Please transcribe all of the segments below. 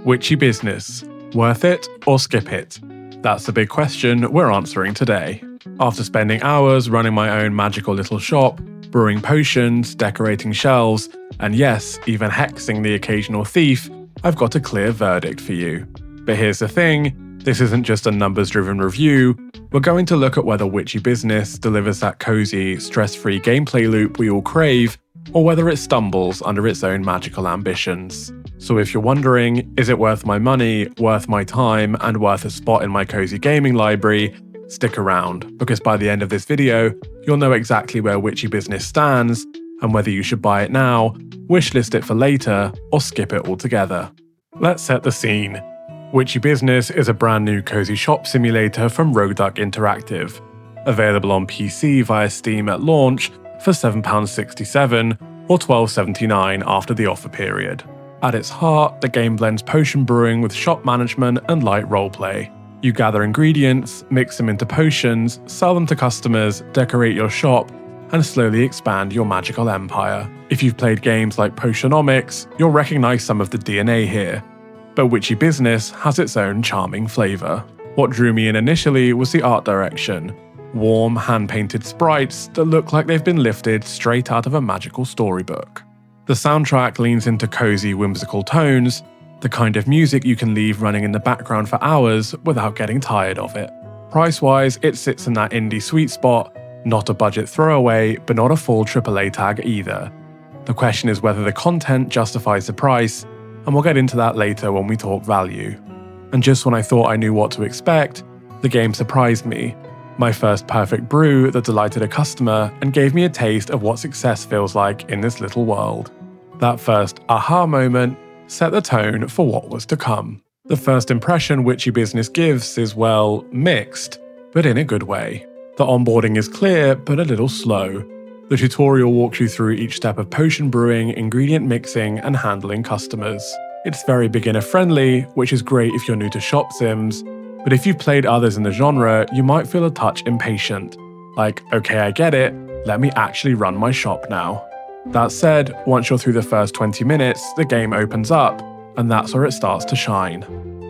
Witchy Business. Worth it or skip it? That's the big question we're answering today. After spending hours running my own magical little shop, brewing potions, decorating shelves, and yes, even hexing the occasional thief, I've got a clear verdict for you. But here's the thing, this isn't just a numbers-driven review. We're going to look at whether Witchy Business delivers that cozy, stress-free gameplay loop we all crave, or whether it stumbles under its own magical ambitions. So if you're wondering, is it worth my money, worth my time, and worth a spot in my cozy gaming library, stick around, because by the end of this video, you'll know exactly where Witchy Business stands, and whether you should buy it now, wishlist it for later, or skip it altogether. Let's set the scene. Witchy Business is a brand new cozy shop simulator from Rogue Duck Interactive, available on PC via Steam at launch for £7.67 or £12.79 after the offer period. At its heart, the game blends potion brewing with shop management and light roleplay. You gather ingredients, mix them into potions, sell them to customers, decorate your shop, and slowly expand your magical empire. If you've played games like Potionomics, you'll recognize some of the DNA here. But Witchy Business has its own charming flavor. What drew me in initially was the art direction. Warm, hand-painted sprites that look like they've been lifted straight out of a magical storybook. The soundtrack leans into cozy, whimsical tones, the kind of music you can leave running in the background for hours without getting tired of it. Price-wise, it sits in that indie sweet spot, not a budget throwaway, but not a full AAA tag either. The question is whether the content justifies the price, and we'll get into that later when we talk value. And just when I thought I knew what to expect, the game surprised me. My first perfect brew that delighted a customer and gave me a taste of what success feels like in this little world. That first aha moment set the tone for what was to come. The first impression Witchy Business gives is, well, mixed, but in a good way. The onboarding is clear, but a little slow. The tutorial walks you through each step of potion brewing, ingredient mixing, and handling customers. It's very beginner-friendly, which is great if you're new to shop sims, but if you've played others in the genre, you might feel a touch impatient. Like, okay, I get it, let me actually run my shop now. That said, once you're through the first 20 minutes, the game opens up, and that's where it starts to shine.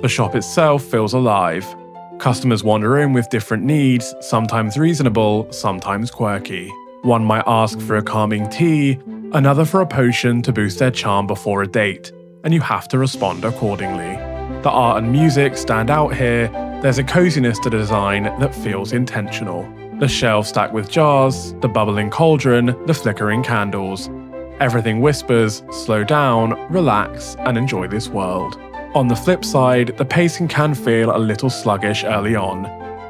The shop itself feels alive. Customers wander in with different needs, sometimes reasonable, sometimes quirky. One might ask for a calming tea, another for a potion to boost their charm before a date, and you have to respond accordingly. The art and music stand out here. There's a coziness to the design that feels intentional. The shelves stacked with jars, the bubbling cauldron, the flickering candles. Everything whispers, slow down, relax, and enjoy this world. On the flip side, the pacing can feel a little sluggish early on.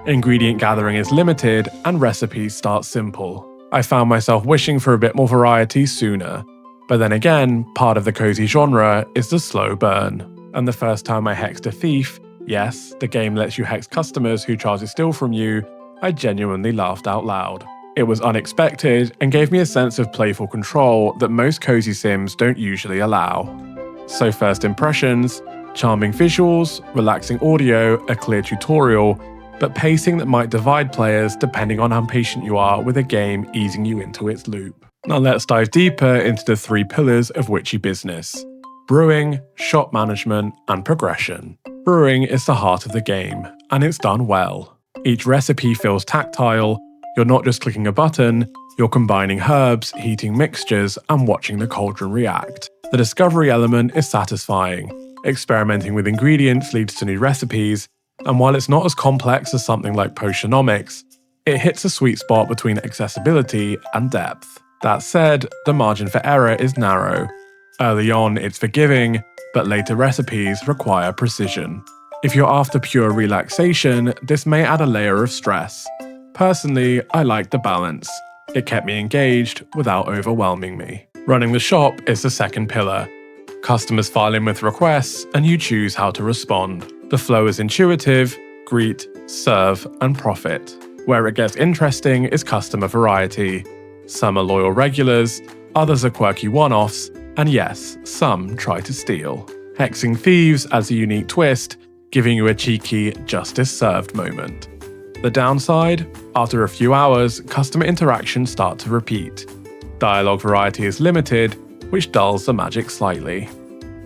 Ingredient gathering is limited, and recipes start simple. I found myself wishing for a bit more variety sooner. But then again, part of the cozy genre is the slow burn. And the first time I hexed a thief, yes, the game lets you hex customers who try to steal from you, I genuinely laughed out loud. It was unexpected and gave me a sense of playful control that most cozy sims don't usually allow. So first impressions, charming visuals, relaxing audio, a clear tutorial, but pacing that might divide players depending on how patient you are with a game easing you into its loop. Now let's dive deeper into the three pillars of Witchy Business: brewing, shop management, and progression. Brewing is the heart of the game, and it's done well. Each recipe feels tactile. You're not just clicking a button, you're combining herbs, heating mixtures, and watching the cauldron react. The discovery element is satisfying. Experimenting with ingredients leads to new recipes, and while it's not as complex as something like Potionomics, it hits a sweet spot between accessibility and depth. That said, the margin for error is narrow. Early on, it's forgiving, but later recipes require precision. If you're after pure relaxation, this may add a layer of stress. Personally, I like the balance. It kept me engaged without overwhelming me. Running the shop is the second pillar. Customers file in with requests, and you choose how to respond. The flow is intuitive: greet, serve, and profit. Where it gets interesting is customer variety. Some are loyal regulars, others are quirky one-offs, and yes, some try to steal. Hexing thieves adds a unique twist, giving you a cheeky justice served moment. The downside? After a few hours, customer interactions start to repeat. Dialogue variety is limited, which dulls the magic slightly.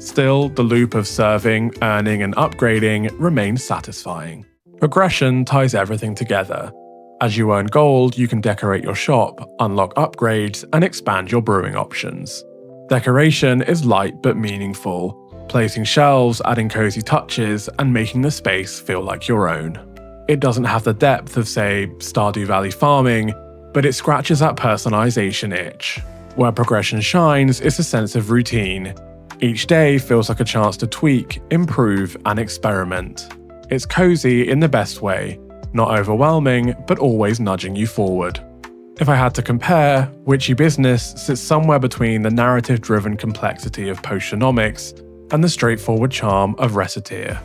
Still, the loop of serving, earning, and upgrading remains satisfying. Progression ties everything together. As you earn gold, you can decorate your shop, unlock upgrades, and expand your brewing options. Decoration is light but meaningful, placing shelves, adding cozy touches, and making the space feel like your own. It doesn't have the depth of, say, Stardew Valley farming, but it scratches that personalization itch. Where progression shines is a sense of routine. Each day feels like a chance to tweak, improve, and experiment. It's cozy in the best way, not overwhelming, but always nudging you forward. If I had to compare, Witchy Business sits somewhere between the narrative-driven complexity of Potionomics and the straightforward charm of Recettear.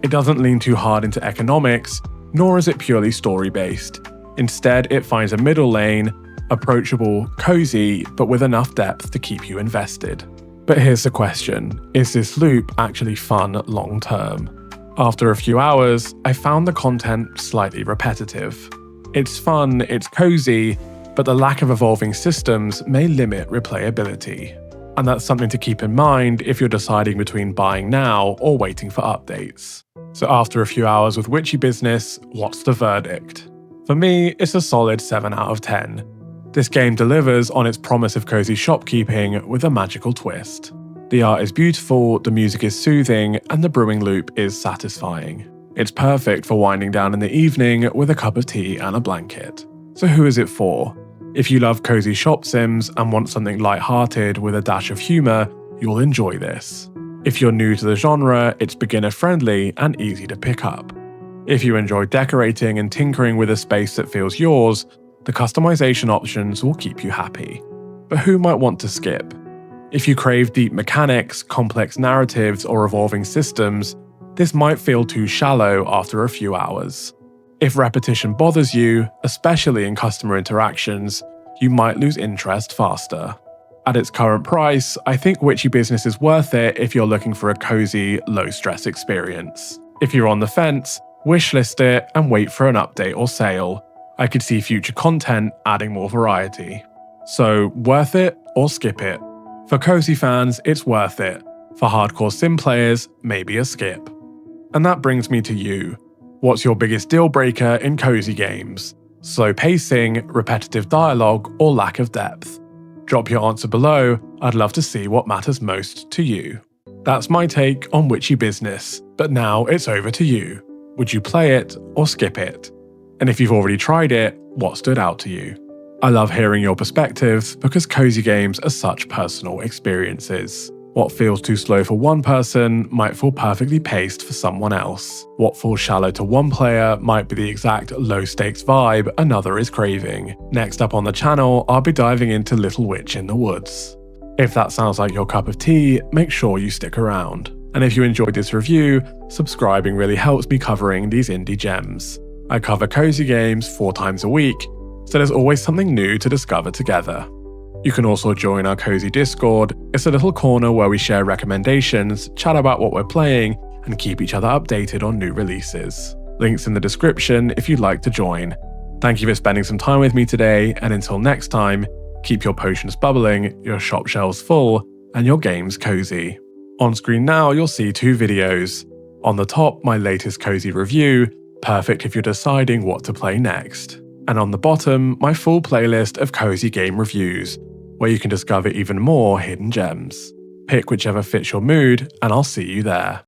It doesn't lean too hard into economics, nor is it purely story-based. Instead, it finds a middle lane, approachable, cozy, but with enough depth to keep you invested. But here's the question, is this loop actually fun long-term? After a few hours, I found the content slightly repetitive. It's fun, it's cozy, but the lack of evolving systems may limit replayability. And that's something to keep in mind if you're deciding between buying now or waiting for updates. So after a few hours with Witchy Business, what's the verdict? For me, it's a solid 7 out of 10. This game delivers on its promise of cozy shopkeeping with a magical twist. The art is beautiful, the music is soothing, and the brewing loop is satisfying. It's perfect for winding down in the evening with a cup of tea and a blanket. So who is it for? If you love cozy shop sims and want something light-hearted with a dash of humour, you'll enjoy this. If you're new to the genre, it's beginner-friendly and easy to pick up. If you enjoy decorating and tinkering with a space that feels yours, the customization options will keep you happy. But who might want to skip? If you crave deep mechanics, complex narratives, or evolving systems, this might feel too shallow after a few hours. If repetition bothers you, especially in customer interactions, you might lose interest faster. At its current price, I think Witchy Business is worth it if you're looking for a cozy, low-stress experience. If you're on the fence, wishlist it and wait for an update or sale. I could see future content adding more variety. So, worth it or skip it? For cozy fans, it's worth it. For hardcore sim players, maybe a skip. And that brings me to you. What's your biggest deal breaker in cozy games? Slow pacing, repetitive dialogue, or lack of depth? Drop your answer below, I'd love to see what matters most to you. That's my take on Witchy Business, but now it's over to you. Would you play it or skip it? And if you've already tried it, what stood out to you? I love hearing your perspectives because cozy games are such personal experiences. What feels too slow for one person might feel perfectly paced for someone else. What falls shallow to one player might be the exact low-stakes vibe another is craving. Next up on the channel, I'll be diving into Little Witch in the Woods. If that sounds like your cup of tea, make sure you stick around. And if you enjoyed this review, subscribing really helps me covering these indie gems. I cover cozy games 4 times a week, so there's always something new to discover together. You can also join our cozy Discord. It's a little corner where we share recommendations, chat about what we're playing, and keep each other updated on new releases. Links in the description if you'd like to join. Thank you for spending some time with me today, and until next time, keep your potions bubbling, your shop shelves full, and your games cozy. On screen now, you'll see 2 videos. On the top, my latest cozy review, perfect if you're deciding what to play next. And on the bottom, my full playlist of cozy game reviews, where you can discover even more hidden gems. Pick whichever fits your mood, and I'll see you there.